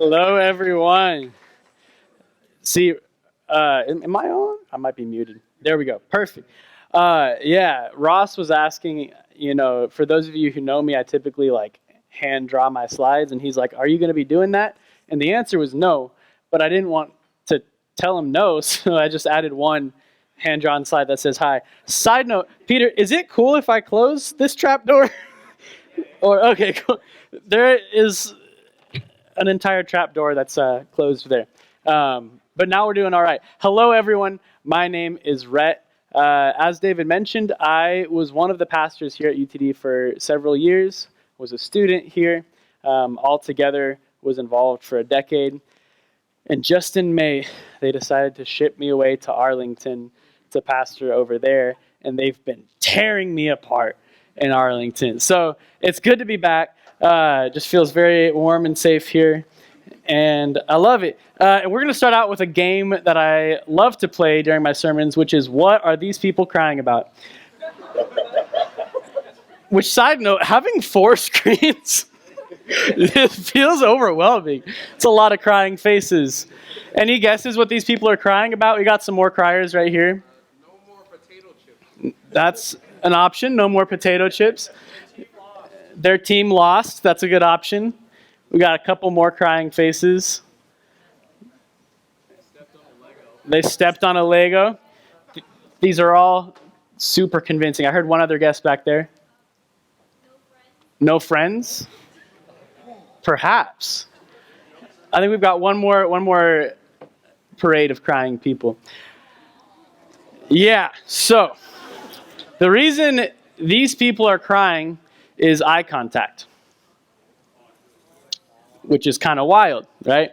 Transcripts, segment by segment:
Hello, everyone. See, am I on? I might be muted. There we go. Perfect. Yeah, Ross was asking, for those of you who know me, I typically like hand draw my slides, and he's like, "Are you going to be doing that?" And the answer was no, but I didn't want to tell him no, so I just added one hand drawn slide that says hi. Side note, Peter, is it cool if I close this trap door? Or okay, cool. There is an entire trap door that's closed there. But now we're doing all right. Hello, everyone. My name is Rhett. As David mentioned, I was one of the pastors here at UTD for several years, was a student here, altogether was involved for a decade. And just in May, they decided to ship me away to Arlington to pastor over there, and they've been tearing me apart in Arlington. So it's good to be back. Just feels very warm and safe here, and I love it. And we're going to start out with a game that I love to play during my sermons, which is, what are these people crying about? Which, side note, having 4 screens, it feels overwhelming. It's a lot of crying faces. Any guesses what these people are crying about? We got some more criers right here. No more potato chips. That's an option. No more potato chips. Their team lost. That's a good option. We got a couple more crying faces. They stepped on a Lego. These are all super convincing. I heard one other guess back there. No friends? Perhaps. I think we've got one more parade of crying people. Yeah, so the reason these people are crying is eye contact, which is kind of wild, right?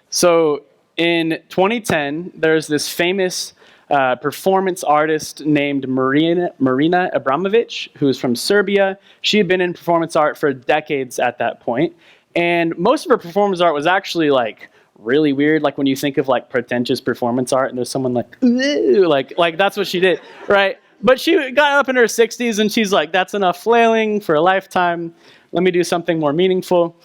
So in 2010, there's this famous performance artist named Marina Abramović, who's from Serbia. She had been in performance art for decades at that point. And most of her performance art was actually like really weird. Like when you think of like pretentious performance art and there's someone like, ooh, like that's what she did, right? But she got up in her 60s and she's like, that's enough flailing for a lifetime. Let me do something more meaningful.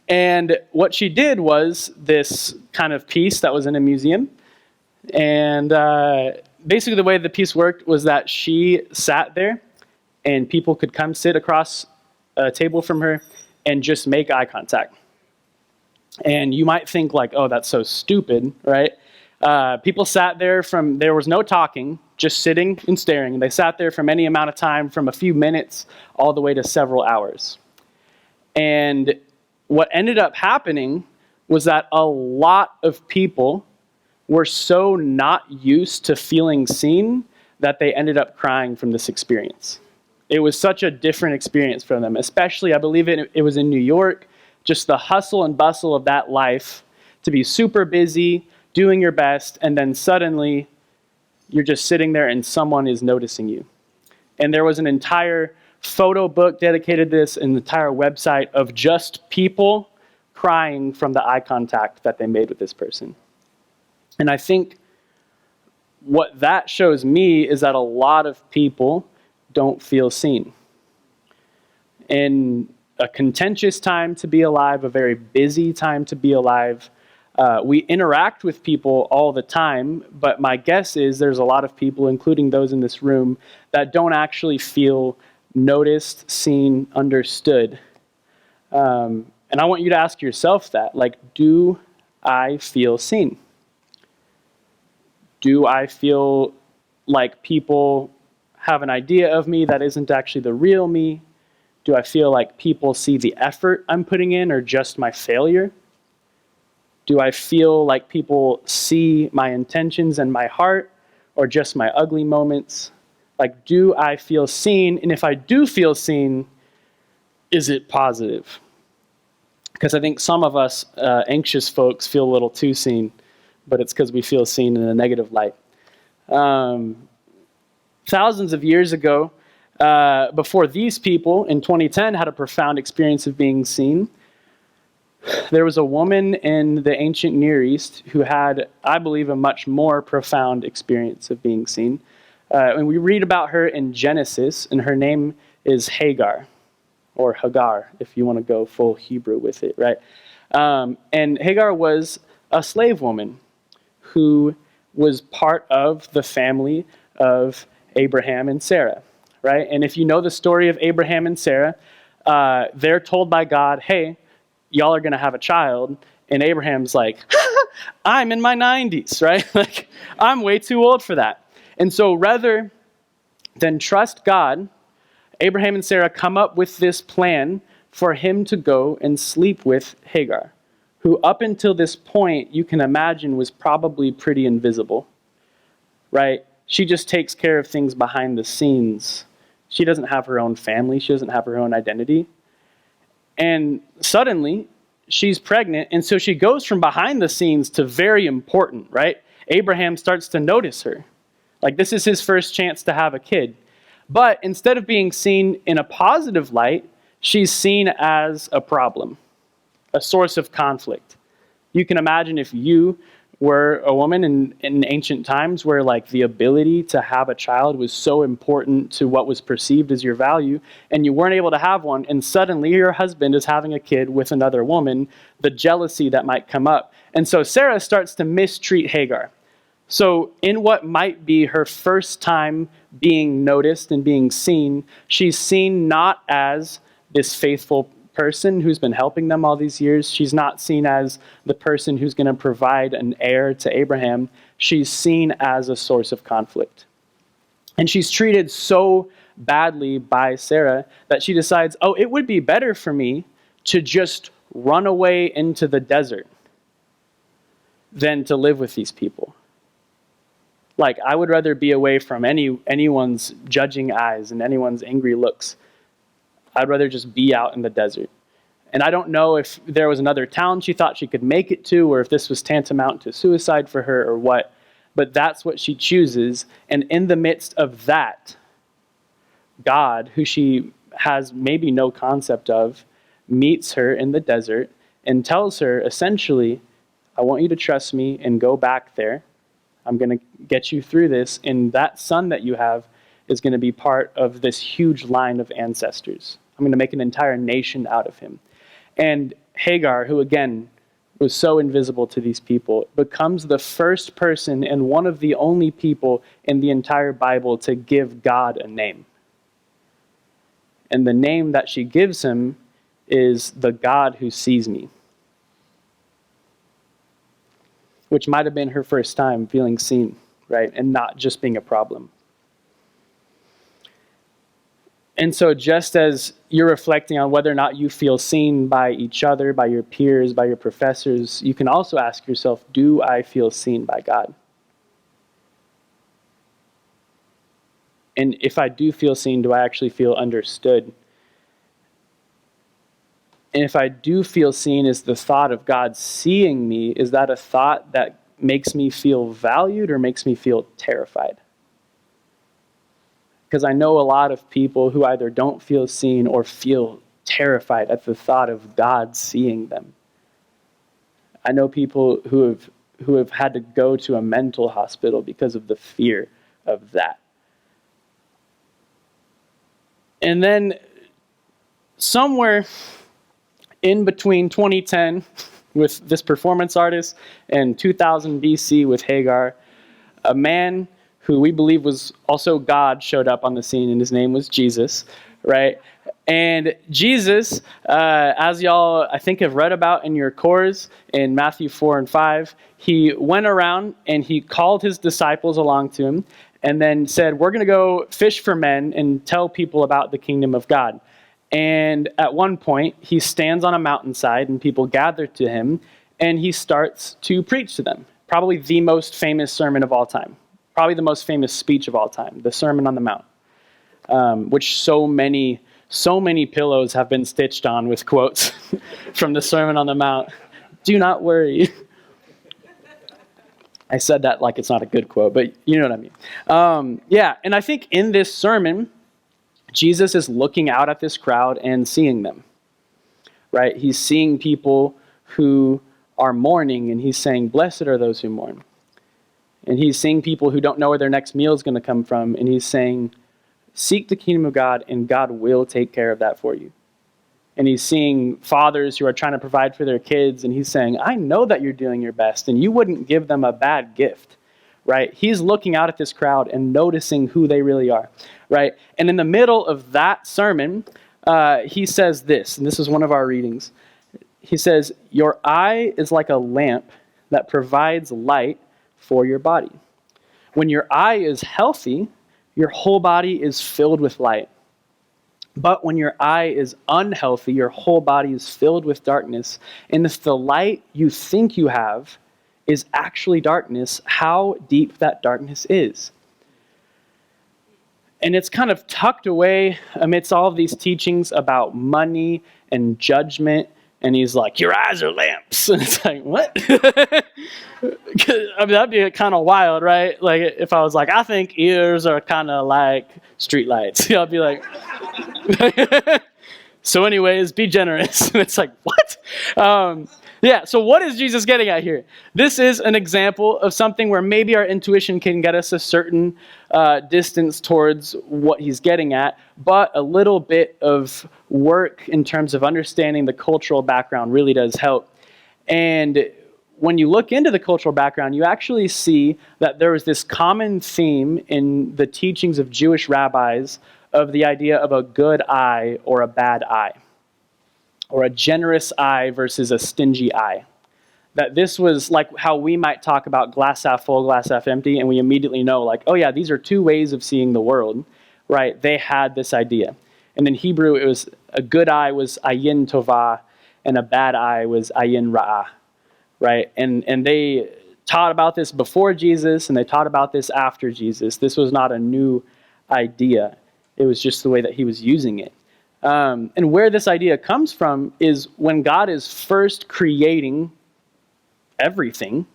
And what she did was this kind of piece that was in a museum. And basically the way the piece worked was that she sat there and people could come sit across a table from her and just make eye contact. And you might think like, oh, that's so stupid, right? People sat there there was no talking, just sitting and staring. And they sat there from any amount of time, from a few minutes all the way to several hours. And what ended up happening was that a lot of people were so not used to feeling seen that they ended up crying from this experience. It was such a different experience for them, especially, I believe it was in New York, just the hustle and bustle of that life, to be super busy, doing your best, and then suddenly you're just sitting there and someone is noticing you. And there was an entire photo book dedicated to this, an entire website of just people crying from the eye contact that they made with this person. And I think what that shows me is that a lot of people don't feel seen. In a contentious time to be alive, a very busy time to be alive, we interact with people all the time, but my guess is there's a lot of people, including those in this room, that don't actually feel noticed, seen, understood. And I want you to ask yourself that, like, do I feel seen? Do I feel like people have an idea of me that isn't actually the real me? Do I feel like people see the effort I'm putting in or just my failure? Do I feel like people see my intentions and my heart or just my ugly moments? Like, do I feel seen? And if I do feel seen, is it positive? Because I think some of us anxious folks feel a little too seen, but it's because we feel seen in a negative light. Thousands of years ago, before these people in 2010 had a profound experience of being seen, there was a woman in the ancient Near East who had, I believe, a much more profound experience of being seen. And we read about her in Genesis, and her name is Hagar, or Hagar, if you want to go full Hebrew with it, right? And Hagar was a slave woman who was part of the family of Abraham and Sarah, right? And if you know the story of Abraham and Sarah, they're told by God, hey, y'all are going to have a child. And Abraham's like, I'm in my 90s, right? Like, I'm way too old for that. And so rather than trust God, Abraham and Sarah come up with this plan for him to go and sleep with Hagar, who up until this point, you can imagine, was probably pretty invisible, right? She just takes care of things behind the scenes. She doesn't have her own family. She doesn't have her own identity. And suddenly, she's pregnant, and so she goes from behind the scenes to very important, right? Abraham starts to notice her. Like, this is his first chance to have a kid. But instead of being seen in a positive light, she's seen as a problem, a source of conflict. You can imagine if you were a woman in ancient times where like the ability to have a child was so important to what was perceived as your value, and you weren't able to have one, and suddenly your husband is having a kid with another woman, the jealousy that might come up. And so Sarah starts to mistreat Hagar. So in what might be her first time being noticed and being seen, she's seen not as this faithful person who's been helping them all these years. She's not seen as the person who's going to provide an heir to Abraham. She's seen as a source of conflict. And she's treated so badly by Sarah that she decides, oh, it would be better for me to just run away into the desert than to live with these people. Like, I would rather be away from anyone's judging eyes and anyone's angry looks. I'd rather just be out in the desert. And I don't know if there was another town she thought she could make it to, or if this was tantamount to suicide for her or what, but that's what she chooses. And in the midst of that, God, who she has maybe no concept of, meets her in the desert and tells her essentially, I want you to trust me and go back there. I'm going to get you through this, and that son that you have is going to be part of this huge line of ancestors. I'm going to make an entire nation out of him. And Hagar, who again was so invisible to these people, becomes the first person and one of the only people in the entire Bible to give God a name. And the name that she gives him is the God who sees me, which might have been her first time feeling seen, right? And not just being a problem. And so just as you're reflecting on whether or not you feel seen by each other, by your peers, by your professors, you can also ask yourself, do I feel seen by God? And if I do feel seen, do I actually feel understood? And if I do feel seen, is the thought of God seeing me, is that a thought that makes me feel valued or makes me feel terrified? Because I know a lot of people who either don't feel seen or feel terrified at the thought of God seeing them. I know people who have had to go to a mental hospital because of the fear of that. And then somewhere in between 2010 with this performance artist and 2000 BC with Hagar, a man who we believe was also God showed up on the scene, and his name was Jesus, right? And Jesus, as y'all, I think, have read about in your cores in Matthew 4 and 5, he went around and he called his disciples along to him and then said, we're going to go fish for men and tell people about the kingdom of God. And at one point, he stands on a mountainside and people gather to him and he starts to preach to them. Probably the most famous sermon of all time. Probably the most famous speech of all time, the Sermon on the Mount, which so many pillows have been stitched on with quotes from the Sermon on the Mount. Do not worry. I said that like it's not a good quote, but you know what I mean. Yeah, and I think in this sermon, Jesus is looking out at this crowd and seeing them, right? He's seeing people who are mourning, and he's saying, blessed are those who mourn. And he's seeing people who don't know where their next meal is going to come from, and he's saying, seek the kingdom of God, and God will take care of that for you. and he's seeing fathers who are trying to provide for their kids, and he's saying, I know that you're doing your best, and you wouldn't give them a bad gift, right? He's looking out at this crowd and noticing who they really are, right? And in the middle of that sermon, he says this, and this is one of our readings. He says, your eye is like a lamp that provides light for your body. When your eye is healthy, your whole body is filled with light. But when your eye is unhealthy, your whole body is filled with darkness. And if the light you think you have is actually darkness, how deep that darkness is. And it's kind of tucked away amidst all of these teachings about money and judgment. And he's like, your eyes are lamps. And it's like, what? I mean, that'd be kind of wild, right? Like if I was like, I think ears are kind of like streetlights. I'd be like, so anyways, be generous. And it's like, what? Yeah, so what is Jesus getting at here? This is an example of something where maybe our intuition can get us a certain distance towards what he's getting at, but a little bit of work in terms of understanding the cultural background really does help. And when you look into the cultural background, you actually see that there was this common theme in the teachings of Jewish rabbis of the idea of a good eye or a bad eye, or a generous eye versus a stingy eye. That this was like how we might talk about glass half full, glass half empty, and we immediately know like, oh yeah, these are two ways of seeing the world, right? They had this idea. And in Hebrew, it was a good eye was ayin tovah, and a bad eye was ayin ra'ah, right? And they taught about this before Jesus, and they taught about this after Jesus. This was not a new idea. It was just the way that he was using it. And where this idea comes from is when God is first creating everything,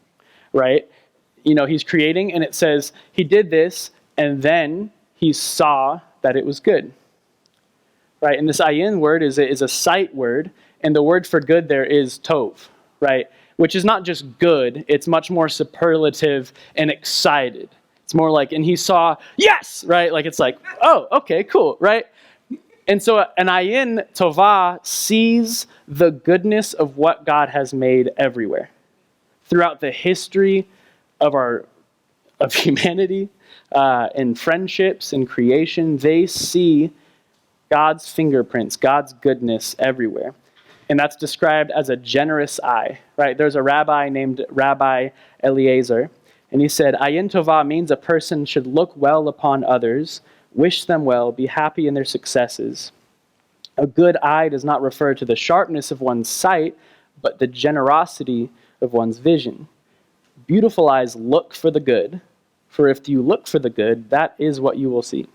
right? You know, he's creating, and it says he did this, and then he saw that it was good, right? And this ayin word is a sight word, and the word for good there is tov, right? Which is not just good, it's much more superlative and excited. It's more like, and he saw, yes, right? Like it's like, oh, okay, cool, right? And so an ayin tovah sees the goodness of what God has made everywhere. Throughout the history of humanity, in friendships and creation, they see God's fingerprints, God's goodness everywhere. And that's described as a generous eye, right? There's a rabbi named Rabbi Eliezer, and he said, ayin tovah means a person should look well upon others, wish them well, be happy in their successes. A good eye does not refer to the sharpness of one's sight, but the generosity of one's vision. Beautiful eyes look for the good, for if you look for the good, that is what you will see.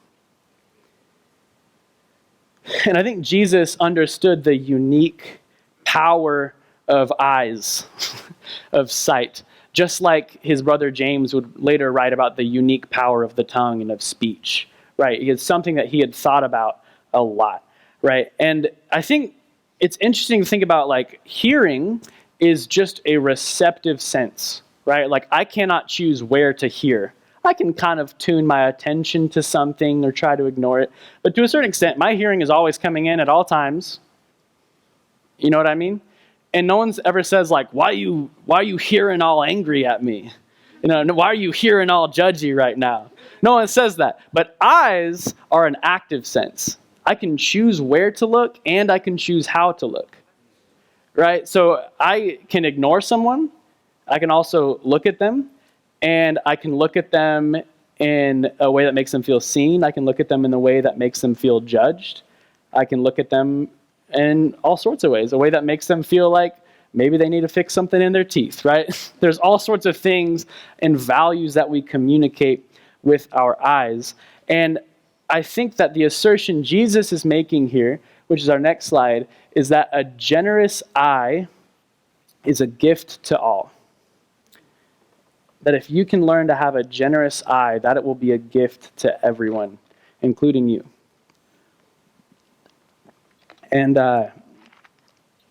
And I think Jesus understood the unique power of eyes, of sight, just like his brother James would later write about the unique power of the tongue and of speech, right? It's something that he had thought about a lot, right? And I think it's interesting to think about, like, hearing is just a receptive sense, right? Like, I cannot choose where to hear. I can kind of tune my attention to something or try to ignore it. But to a certain extent, my hearing is always coming in at all times. You know what I mean? And no one's ever says, like, why are you hearing all angry at me? You know, why are you hearing all judgy right now? No one says that. But eyes are an active sense. I can choose where to look and I can choose how to look. Right? So I can ignore someone. I can also look at them. And I can look at them in a way that makes them feel seen. I can look at them in a way that makes them feel judged. I can look at them in all sorts of ways, a way that makes them feel like maybe they need to fix something in their teeth, right? There's all sorts of things and values that we communicate with our eyes. And I think that the assertion Jesus is making here, which is our next slide, is that a generous eye is a gift to all. That if you can learn to have a generous eye, that it will be a gift to everyone, including you. And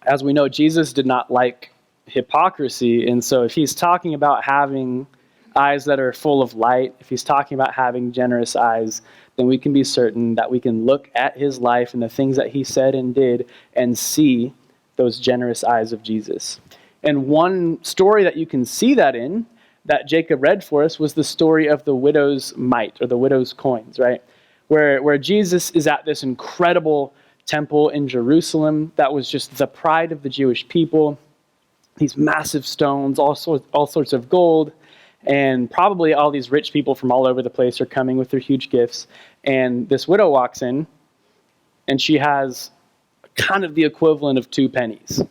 as we know, Jesus did not like hypocrisy. And so if he's talking about having eyes that are full of light, if he's talking about having generous eyes, then we can be certain that we can look at his life and the things that he said and did and see those generous eyes of Jesus. And one story that you can see that in, that Jacob read for us, was the story of the widow's mite, or the widow's coins, right? Where Jesus is at this incredible temple in Jerusalem that was just the pride of the Jewish people. These massive stones, all sorts of gold, and probably all these rich people from all over the place are coming with their huge gifts. And this widow walks in, and she has kind of the equivalent of 2 pennies,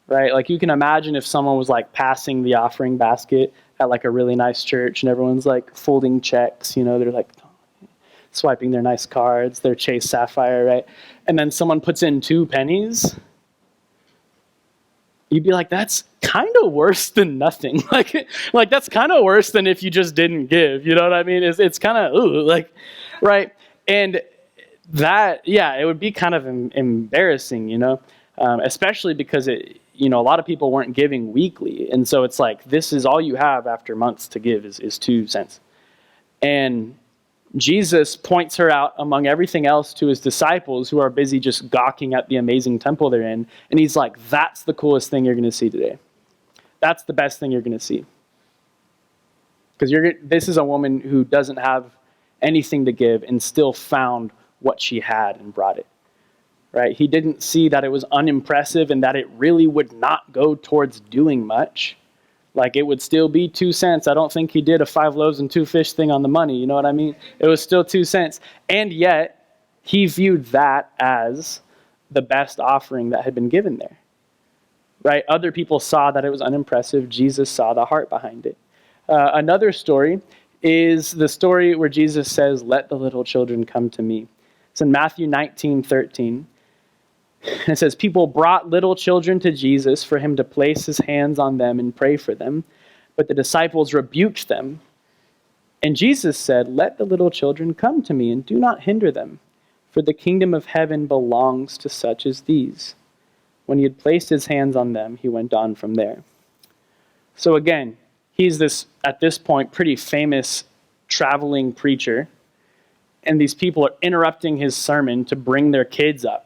right? Like, you can imagine if someone was like passing the offering basket at like a really nice church, and everyone's like folding checks, you know, they're like swiping their nice cards, their Chase Sapphire, right? And then someone puts in 2 pennies. You'd be like, that's kind of worse than nothing. Like that's kind of worse than if you just didn't give. You know what I mean? It's kind of, like, right? And that, yeah, it would be kind of embarrassing, you know, especially because a lot of people weren't giving weekly. And so it's like, this is all you have after months to give is 2 cents. And Jesus points her out among everything else to his disciples who are busy just gawking at the amazing temple they're in. And he's like, that's the coolest thing you're going to see today. That's the best thing you're going to see. Because this is a woman who doesn't have anything to give and still found what she had and brought it. Right? He didn't see that it was unimpressive and that it really would not go towards doing much. Like, it would still be 2 cents. I don't think he did a 5 loaves and 2 fish thing on the money. You know what I mean? It was still 2 cents. And yet, he viewed that as the best offering that had been given there. Right? Other people saw that it was unimpressive. Jesus saw the heart behind it. Another story is the story where Jesus says, "Let the little children come to me." It's in Matthew 19:13. It says, people brought little children to Jesus for him to place his hands on them and pray for them. But the disciples rebuked them. And Jesus said, "Let the little children come to me and do not hinder them, for the kingdom of heaven belongs to such as these." When he had placed his hands on them, he went on from there. So again, he's at this point, pretty famous traveling preacher. And these people are interrupting his sermon to bring their kids up.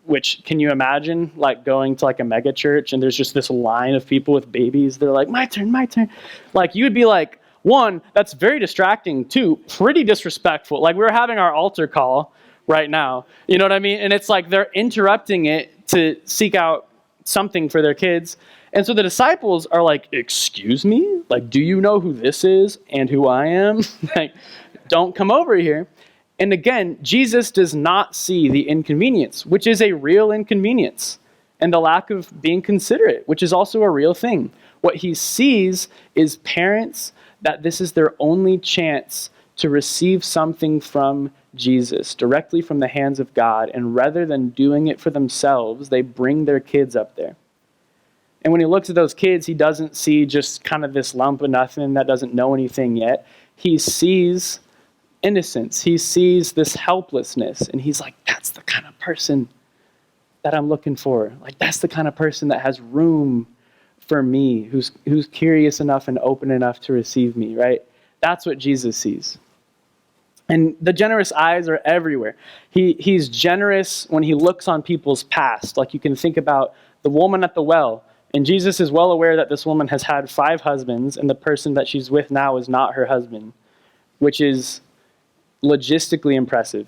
Which, can you imagine, like, going to like a mega church and there's just this line of people with babies? They're like, my turn, my turn. Like, you would be like, 1, that's very distracting. 2, pretty disrespectful. Like, we're having our altar call right now. You know what I mean? And it's like they're interrupting it to seek out something for their kids. And so the disciples are like, excuse me? Like, do you know who this is and who I am? Like, don't come over here. And again, Jesus does not see the inconvenience, which is a real inconvenience, and the lack of being considerate, which is also a real thing. What he sees is parents that this is their only chance to receive something from Jesus, directly from the hands of God, and rather than doing it for themselves, they bring their kids up there. And when he looks at those kids, he doesn't see just kind of this lump of nothing that doesn't know anything yet. He sees innocence. He sees this helplessness, and he's like, that's the kind of person that I'm looking for. Like, that's the kind of person that has room for me, who's curious enough and open enough to receive me, right? That's what Jesus sees. And the generous eyes are everywhere. He's generous when he looks on people's past. Like, you can think about the woman at the well, and Jesus is well aware that this woman has had 5 husbands, and the person that she's with now is not her husband, which is logistically impressive.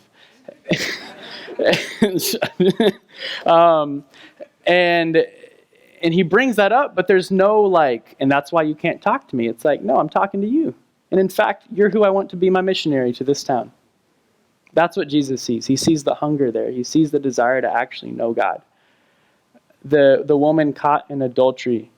And he brings that up, but there's no like, and that's why you can't talk to me. It's like, no, I'm talking to you. And in fact, you're who I want to be my missionary to this town. That's what Jesus sees. He sees the hunger there. He sees the desire to actually know God. The woman caught in adultery.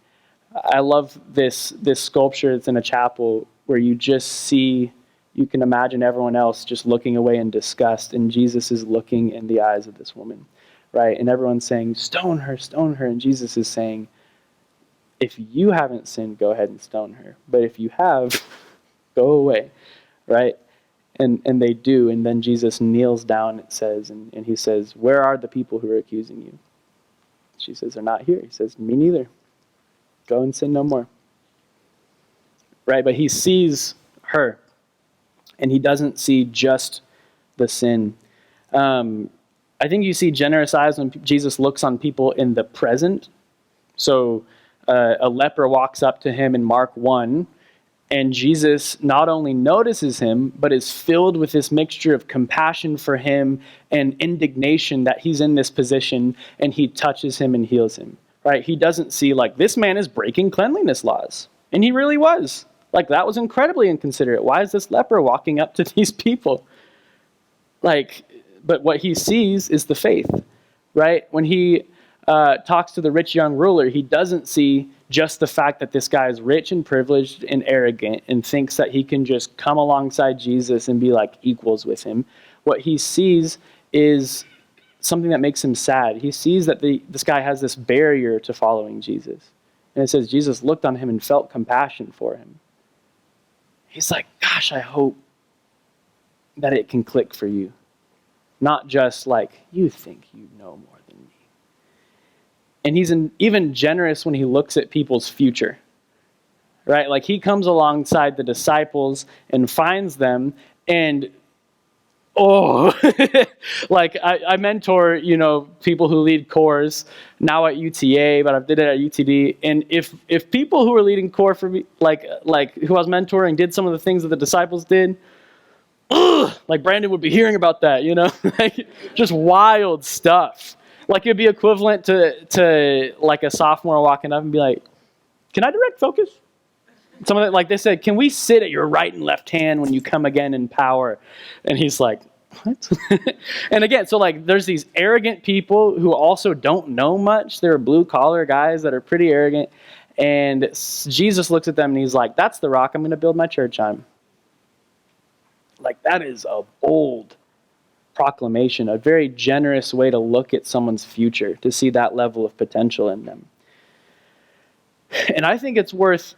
I love this sculpture that's in a chapel where you just see, you can imagine everyone else just looking away in disgust, and Jesus is looking in the eyes of this woman, right? And everyone's saying, stone her, and Jesus is saying, if you haven't sinned, go ahead and stone her. But if you have, go away, right? And they do, and then Jesus kneels down, it says, and he says, where are the people who are accusing you? She says, they're not here. He says, me neither. Go and sin no more. right? But he sees her, and he doesn't see just the sin. I think you see generous eyes when Jesus looks on people in the present. So a leper walks up to him in Mark 1, and Jesus not only notices him, but is filled with this mixture of compassion for him and indignation that he's in this position, and he touches him and heals him, right? He doesn't see like, this man is breaking cleanliness laws. And he really was. Like, that was incredibly inconsiderate. Why is this leper walking up to these people? But what he sees is the faith, right? When he talks to the rich young ruler, he doesn't see just the fact that this guy is rich and privileged and arrogant and thinks that he can just come alongside Jesus and be like equals with him. What he sees is something that makes him sad. He sees that this guy has this barrier to following Jesus. And it says Jesus looked on him and felt compassion for him. He's like, gosh, I hope that it can click for you. Not just like, you think you know more than me. And he's even generous when he looks at people's future, right? Like, he comes alongside the disciples and finds them, and like I mentor, people who lead cores now at UTA, but I did it at UTD. And if people who are leading core for me, like who I was mentoring, did some of the things that the disciples did, like Brandon would be hearing about that, like just wild stuff. Like, it'd be equivalent to like a sophomore walking up and be like, "Can I direct focus?" Some of that, like they said, "Can we sit at your right and left hand when you come again in power?" And he's like, "What?" And again, so like there's these arrogant people who also don't know much. They're blue collar guys that are pretty arrogant. And Jesus looks at them and he's like, "That's the rock I'm going to build my church on." Like, that is a bold proclamation, a very generous way to look at someone's future, to see that level of potential in them. And I think it's worth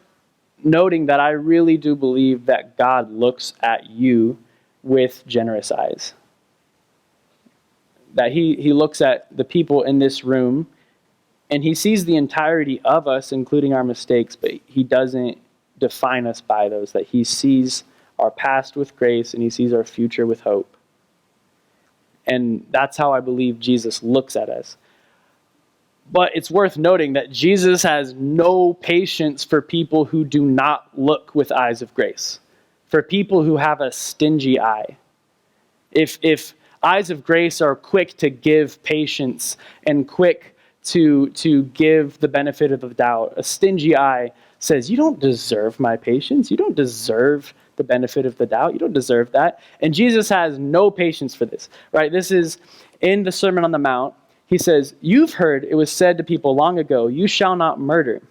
noting that I really do believe that God looks at you with generous eyes. That he looks at the people in this room and he sees the entirety of us, including our mistakes, but he doesn't define us by those, that he sees our past with grace and he sees our future with hope. And that's how I believe Jesus looks at us. But it's worth noting that Jesus has no patience for people who do not look with eyes of grace, for people who have a stingy eye. If eyes of grace are quick to give patience and quick to give the benefit of the doubt, a stingy eye says, "You don't deserve my patience. You don't deserve the benefit of the doubt. You don't deserve that." And Jesus has no patience for this, right? This is in the Sermon on the Mount. He says, "You've heard it was said to people long ago, 'You shall not murder.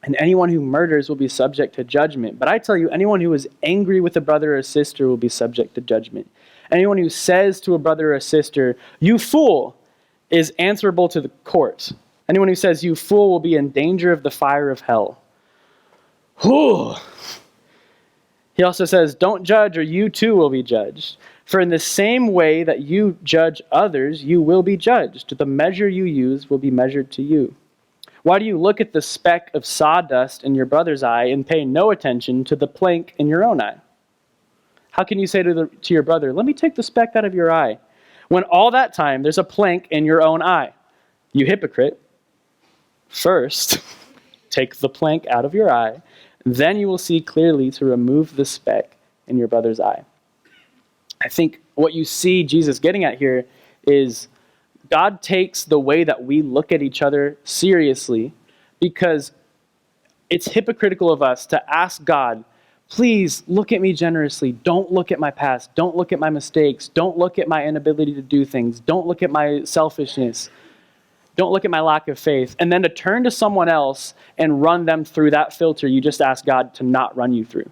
And anyone who murders will be subject to judgment. But I tell you, anyone who is angry with a brother or sister will be subject to judgment. Anyone who says to a brother or sister, 'You fool,' is answerable to the court. Anyone who says, 'You fool,' will be in danger of the fire of hell." Whew. He also says, "Don't judge, or you too will be judged. For in the same way that you judge others, you will be judged. The measure you use will be measured to you. Why do you look at the speck of sawdust in your brother's eye and pay no attention to the plank in your own eye? How can you say to your brother, 'Let me take the speck out of your eye,' when all that time there's a plank in your own eye? You hypocrite. First, take the plank out of your eye. Then you will see clearly to remove the speck in your brother's eye." I think what you see Jesus getting at here is God takes the way that we look at each other seriously, because it's hypocritical of us to ask God, "Please look at me generously. Don't look at my past. Don't look at my mistakes. Don't look at my inability to do things. Don't look at my selfishness. Don't look at my lack of faith." And then to turn to someone else and run them through that filter you just asked God to not run you through.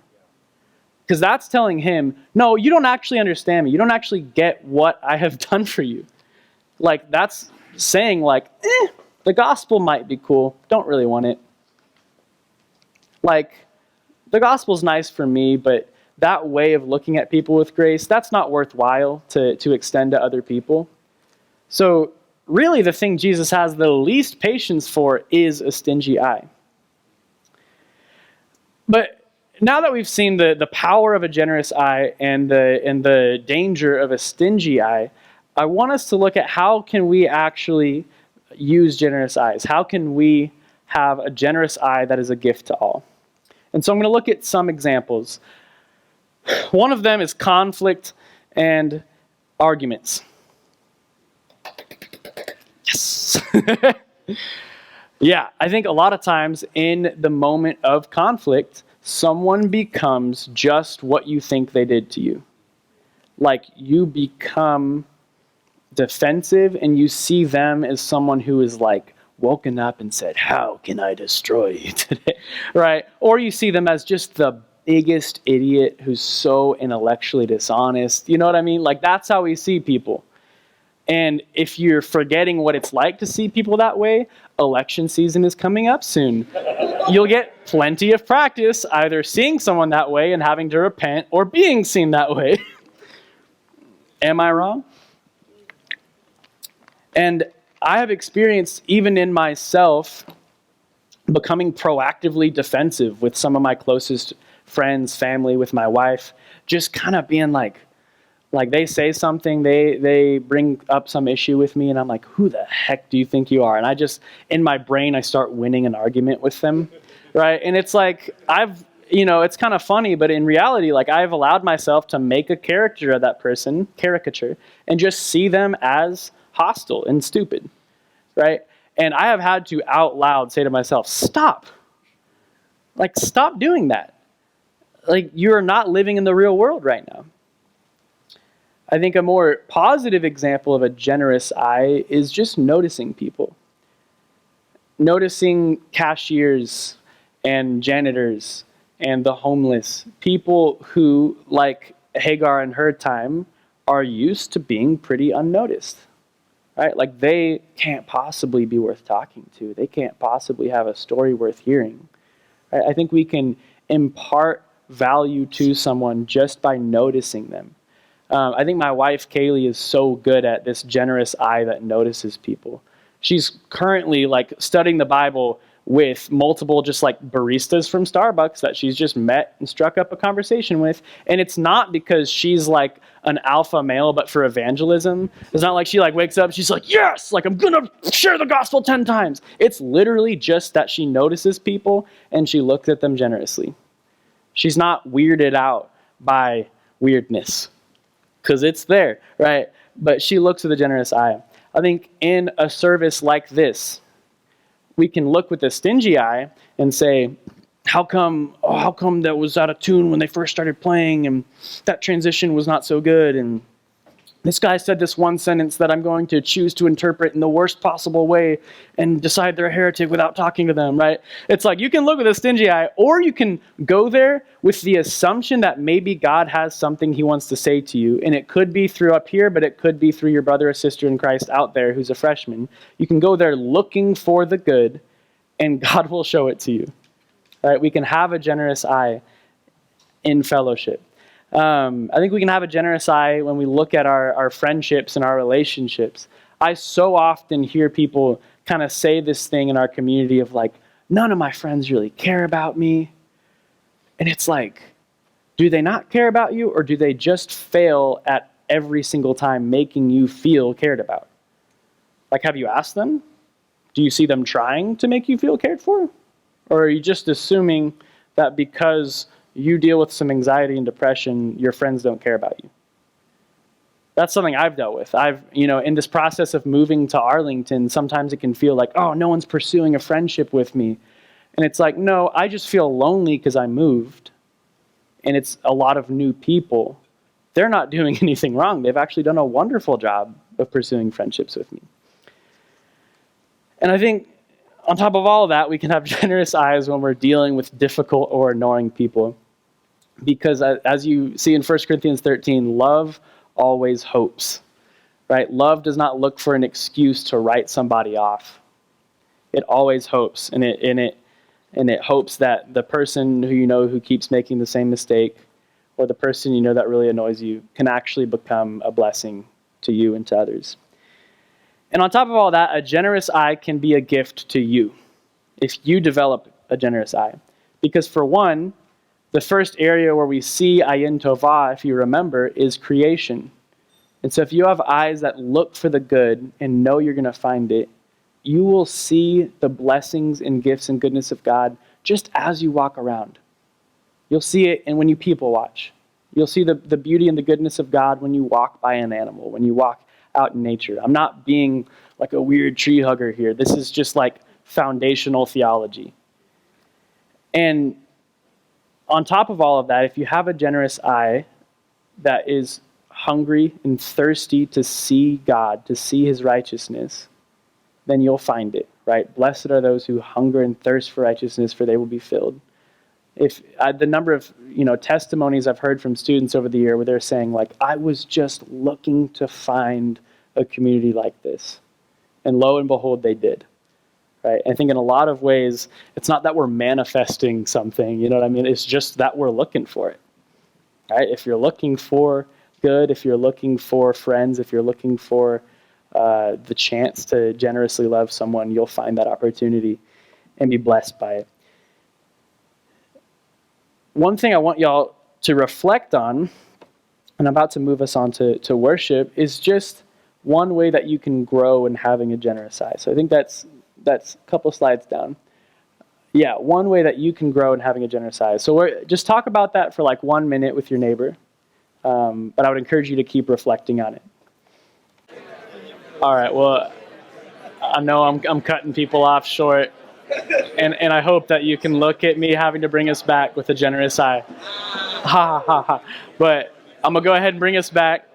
Because that's telling him, "No, you don't actually understand me. You don't actually get what I have done for you." Like, that's saying like, the gospel might be cool. Don't really want it. Like, the gospel's nice for me, but that way of looking at people with grace, that's not worthwhile to extend to other people. So really, the thing Jesus has the least patience for is a stingy eye. But now that we've seen the power of a generous eye and the danger of a stingy eye, I want us to look at how can we actually use generous eyes? How can we have a generous eye that is a gift to all? And so I'm going to look at some examples. One of them is conflict and arguments. Yes. Yeah, I think a lot of times in the moment of conflict, someone becomes just what you think they did to you. Like you become defensive and you see them as someone who is like woken up and said, "How can I destroy you today?" Right? Or you see them as just the biggest idiot who's so intellectually dishonest. You know what I mean? Like that's how we see people. And if you're forgetting what it's like to see people that way, election season is coming up soon. You'll get plenty of practice either seeing someone that way and having to repent or being seen that way. Am I wrong? And I have experienced, even in myself, becoming proactively defensive with some of my closest friends, family, with my wife, just kind of being like they say something, they bring up some issue with me, and I'm like, who the heck do you think you are? And I just, in my brain, I start winning an argument with them, right? And it's like, it's kind of funny, but in reality, like I've allowed myself to make a character of that person, caricature, and just see them as hostile and stupid, right? And I have had to out loud say to myself, stop. Like, stop doing that. Like, you're not living in the real world right now. I think a more positive example of a generous eye is just noticing people. Noticing cashiers and janitors and the homeless. People who, like Hagar in her time, are used to being pretty unnoticed. Right? Like they can't possibly be worth talking to. They can't possibly have a story worth hearing. Right? I think we can impart value to someone just by noticing them. I think my wife, Kaylee, is so good at this generous eye that notices people. She's currently like studying the Bible with multiple just like baristas from Starbucks that she's just met and struck up a conversation with. And it's not because she's like an alpha male, but for evangelism. It's not like she like wakes up, she's like, yes, like I'm going to share the gospel 10 times. It's literally just that she notices people and she looks at them generously. She's not weirded out by weirdness because it's there, right? But she looks with a generous eye. I think in a service like this, we can look with a stingy eye and say, how come that was out of tune when they first started playing and that transition was not so good, and this guy said this one sentence that I'm going to choose to interpret in the worst possible way and decide they're a heretic without talking to them, right? It's like you can look with a stingy eye, or you can go there with the assumption that maybe God has something he wants to say to you, and it could be through up here, but it could be through your brother or sister in Christ out there who's a freshman. You can go there looking for the good, and God will show it to you, right? We can have a generous eye in fellowship. I think we can have a generous eye when we look at our friendships and our relationships. I so often hear people kind of say this thing in our community of like, none of my friends really care about me. And it's like, do they not care about you, or do they just fail at every single time making you feel cared about? Like, have you asked them? Do you see them trying to make you feel cared for? Or are you just assuming that because you deal with some anxiety and depression, your friends don't care about you? That's something I've dealt with. In this process of moving to Arlington, sometimes it can feel like, oh, no one's pursuing a friendship with me. And it's like, no, I just feel lonely because I moved. And it's a lot of new people. They're not doing anything wrong. They've actually done a wonderful job of pursuing friendships with me. And I think on top of all of that, we can have generous eyes when we're dealing with difficult or annoying people. Because as you see in 1 Corinthians 13, love always hopes, right? Love does not look for an excuse to write somebody off. It always hopes, and it hopes that the person who keeps making the same mistake, or the person that really annoys you, can actually become a blessing to you and to others. And on top of all that, a generous eye can be a gift to you if you develop a generous eye. Because for one, The first area where we see ayin tovah, if you remember, is creation. And so if you have eyes that look for the good and know you're going to find it, you will see the blessings and gifts and goodness of God just as you walk around. You'll see it and when you people watch. You'll see the beauty and the goodness of God when you walk by an animal, when you walk out in nature. I'm not being like a weird tree hugger here. This is just like foundational theology. And on top of all of that, if you have a generous eye that is hungry and thirsty to see God, to see his righteousness, then you'll find it, right? Blessed are those who hunger and thirst for righteousness, for they will be filled. If the number of testimonies I've heard from students over the year where they're saying, like, I was just looking to find a community like this. And lo and behold, they did. Right? I think in a lot of ways, it's not that we're manifesting something, you know what I mean? It's just that we're looking for it. Right? If you're looking for good, if you're looking for friends, if you're looking for the chance to generously love someone, you'll find that opportunity and be blessed by it. One thing I want y'all to reflect on, and I'm about to move us on to worship, is just one way that you can grow in having a generous eye. So I think that's a couple slides down. Yeah, one way that you can grow in having a generous eye. So just talk about that for like 1 minute with your neighbor. But I would encourage you to keep reflecting on it. All right, well, I know I'm cutting people off short. And I hope that you can look at me having to bring us back with a generous eye. Ha ha ha. But I'm going to go ahead and bring us back.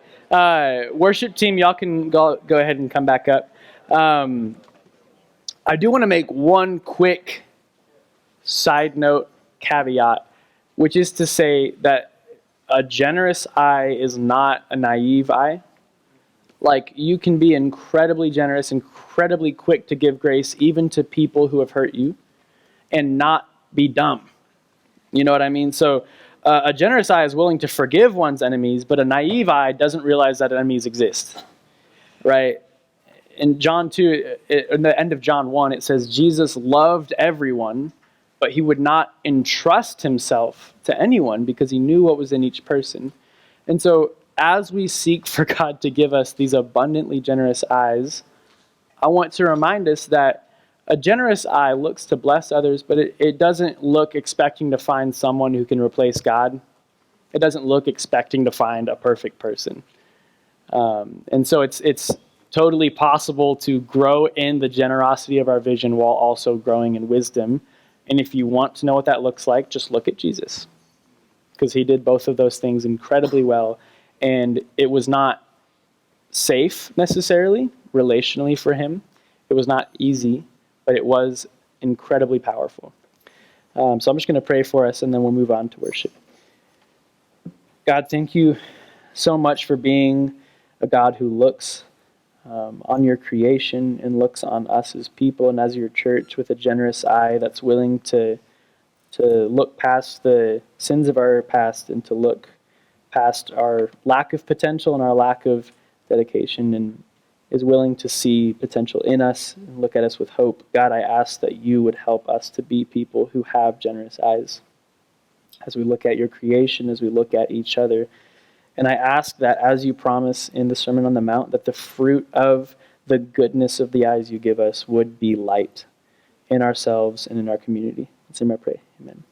Worship team, y'all can go ahead and come back up. I do want to make one quick side note caveat, which is to say that a generous eye is not a naive eye. Like, you can be incredibly generous, incredibly quick to give grace, even to people who have hurt you, and not be dumb. You know what I mean? So a generous eye is willing to forgive one's enemies, but a naive eye doesn't realize that enemies exist, right? In John 2, in the end of John 1, it says, Jesus loved everyone, but he would not entrust himself to anyone because he knew what was in each person. And so as we seek for God to give us these abundantly generous eyes, I want to remind us that a generous eye looks to bless others, but it doesn't look expecting to find someone who can replace God. It doesn't look expecting to find a perfect person. And so it's totally possible to grow in the generosity of our vision while also growing in wisdom. And if you want to know what that looks like, just look at Jesus, because he did both of those things incredibly well. And it was not safe necessarily relationally for him. It was not easy, but it was incredibly powerful. So I'm just going to pray for us, and then we'll move on to worship. God, thank you so much for being a God who looks on your creation and looks on us as people and as your church with a generous eye that's willing to look past the sins of our past and to look past our lack of potential and our lack of dedication, and is willing to see potential in us and look at us with hope. God, I ask that you would help us to be people who have generous eyes as we look at your creation, as we look at each other. And I ask that, as you promise in the Sermon on the Mount, that the fruit of the goodness of the eyes you give us would be light in ourselves and in our community. It's in my prayer. Amen.